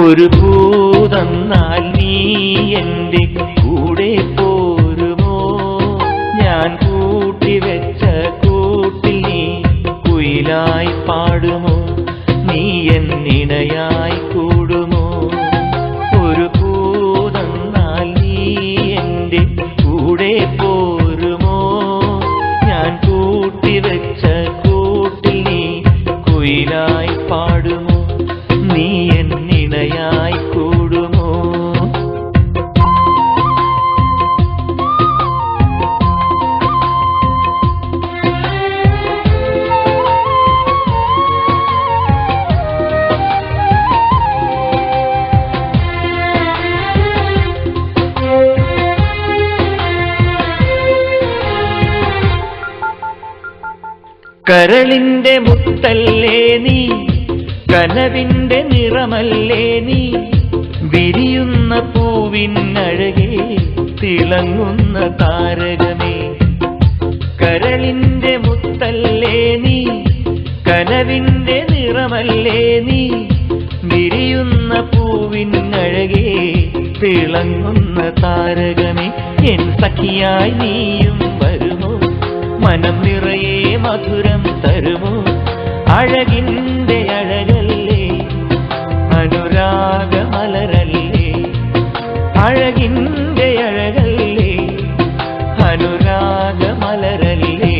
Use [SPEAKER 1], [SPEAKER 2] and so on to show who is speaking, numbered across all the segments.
[SPEAKER 1] ഒരു പൂതന്നാൽ നീ എൻ്റെ കൂടെ പോരുമോ? ഞാൻ കൂട്ടിവെച്ച കൂട്ടിൽ നീ കുയിലായി പാടുമോ? നീ എന്നിണയായി കൂടുമോ? ഒരു പൂതന്നാൽ നീ എൻ്റെ കൂടെ പോരുമോ? ഞാൻ കൂട്ടിവെച്ച കൂട്ടിൽ നീ കുയിലായി പാടുമോ? നീ എന്നിണയായി കൂടുമോ? കരളിന്റെ മുത്തല്ലേ നീ, കനവിന്റെ നിറമല്ലേ നീ, വിരിയുന്ന പൂവിനഴകേ തിളങ്ങുന്ന താരകമേ. കരളിന്റെ മുത്തല്ലേ നീ, കനവിന്റെ നിറമല്ലേ നീ, വിരിയുന്ന പൂവിനഴകേ തിളങ്ങുന്ന താരകമേ. എൻ സഖിയായി നീയും വരുമോ? മനം നിറയെ മധുരം തരുമോ? അഴകിന്റെ അഴകല്ലേ, അനുരാഗമലരല്ലേ, അഴകിന്റെ അഴകല്ലേ, അനുരാഗമലരല്ലേ.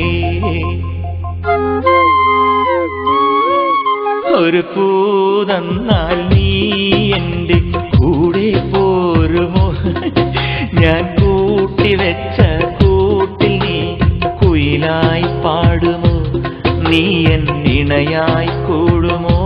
[SPEAKER 1] ഒരു പൂതന്നാൽ നീ എൻ്റെ കൂടെ പോരുമോ? ഞാൻ കൂട്ടിവെച്ച കൂട്ടിൽ നീ കുയിലായി പാടുമോ? നീ എന്നിണയായി കൂടുമോ?